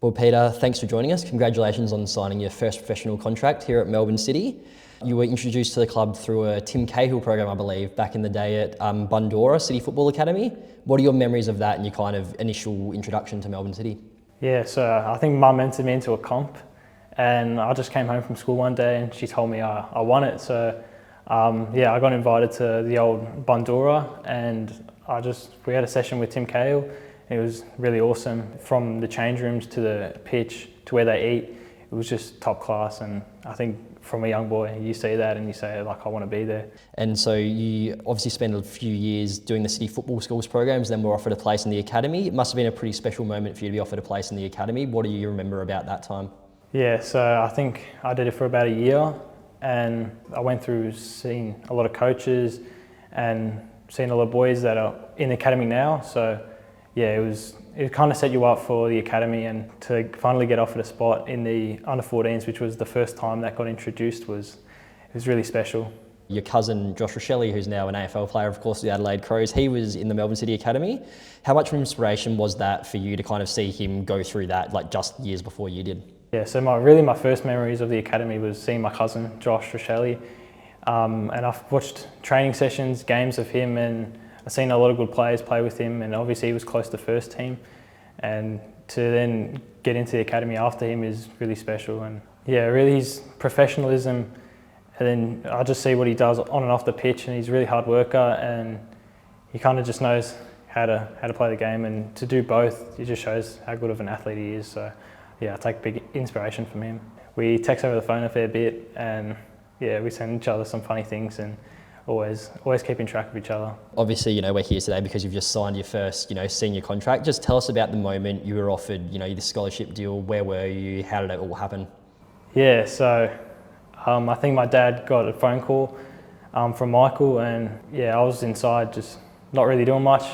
Well, Peter, thanks for joining us. Congratulations on signing your first professional contract here at Melbourne City. You were introduced to the club through a Tim Cahill program, I believe, back in the day at Bundoora City Football Academy. What are your memories of that and your kind of initial introduction to Melbourne City? Yeah, so I think Mum entered me into a comp, and I just came home from school one day and she told me I won it. So I got invited to the old Bundoora, and we had a session with Tim Cahill. It was really awesome. From the change rooms to the pitch to where they eat, it was just top class. And I think from a young boy, you see that and you say, like, I want to be there. And so you obviously spent a few years doing the City Football Schools programs, then were offered a place in the academy. It must have been a pretty special moment for you to be offered a place in the academy. What do you remember about that time? Yeah, so I think I did it for about a year, and I went through seeing a lot of coaches and seeing a lot of boys that are in the academy now. So yeah, it kind of set you up for the academy, and to finally get offered a spot in the under-14s, which was the first time that got introduced, was really special. Your cousin Josh Rochelle, who's now an AFL player, of course, the Adelaide Crows, he was in the Melbourne City Academy. How much of an inspiration was that for you to kind of see him go through that, like just years before you did? Yeah, so my first memories of the academy was seeing my cousin Josh Rochelle, and I've watched training sessions, games of him, and I've seen a lot of good players play with him, and obviously he was close to first team, and to then get into the academy after him is really special. And yeah, really his professionalism, and then I just see what he does on and off the pitch, and he's a really hard worker, and he kind of just knows how to play the game, and to do both, it just shows how good of an athlete he is. So yeah, I take big inspiration from him. We text over the phone a fair bit, and yeah, we send each other some funny things, and always keeping track of each other. Obviously, we're here today because you've just signed your first, senior contract. Just tell us about the moment you were offered, this scholarship deal. Where were you? How did it all happen? Yeah, so I think my dad got a phone call from Michael, and yeah, I was inside just not really doing much,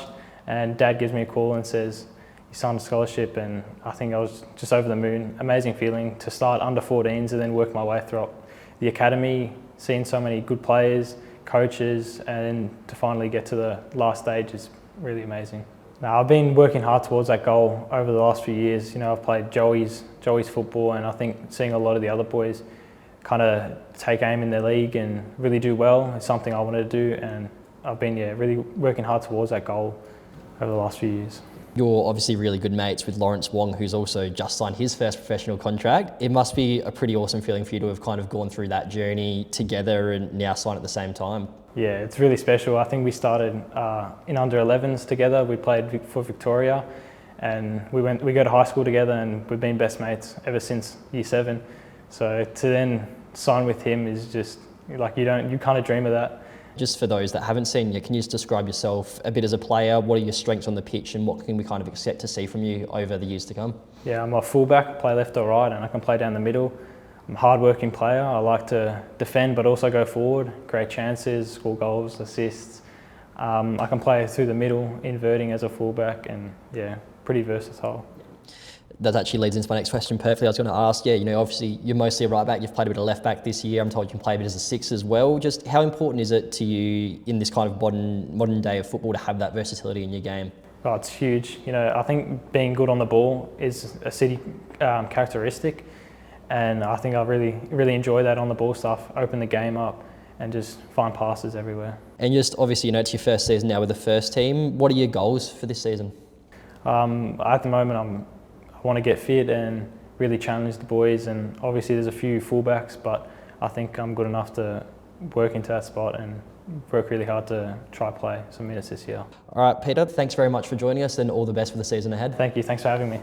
and Dad gives me a call and says, "You signed a scholarship," and I think I was just over the moon. Amazing feeling to start under 14s and then work my way through the academy, seeing so many good players, coaches, and to finally get to the last stage is really amazing. Now, I've been working hard towards that goal over the last few years. I've played Joey's football, and I think seeing a lot of the other boys kind of take aim in their league and really do well is something I wanted to do, and I've been really working hard towards that goal over the last few years. You're obviously really good mates with Lawrence Wong, who's also just signed his first professional contract. It must be a pretty awesome feeling for you to have kind of gone through that journey together and now sign at the same time. Yeah, it's really special. I think we started in under 11s together. We played for Victoria, and we go to high school together, and we've been best mates ever since year 7. So to then sign with him is just like you kind of dream of that. Just for those that haven't seen you, can you just describe yourself a bit as a player? What are your strengths on the pitch, and what can we kind of expect to see from you over the years to come? Yeah, I'm a fullback, play left or right, and I can play down the middle. I'm a hard-working player. I like to defend but also go forward, create chances, score goals, assists. I can play through the middle, inverting as a fullback, and yeah, pretty versatile. That actually leads into my next question perfectly. I was going to ask, obviously you're mostly a right back. You've played a bit of left back this year. I'm told you can play a bit as a 6 as well. Just how important is it to you in this kind of modern day of football to have that versatility in your game? Oh, it's huge. I think being good on the ball is a City characteristic, and I think I really enjoy that on the ball stuff. Open the game up and just find passes everywhere. And just obviously, it's your first season now with the first team. What are your goals for this season? At the moment, I want to get fit and really challenge the boys, and obviously there's a few fullbacks, but I think I'm good enough to work into that spot and work really hard to try play some minutes this year. All right, Peter, thanks very much for joining us, and all the best for the season ahead. Thank you, thanks for having me.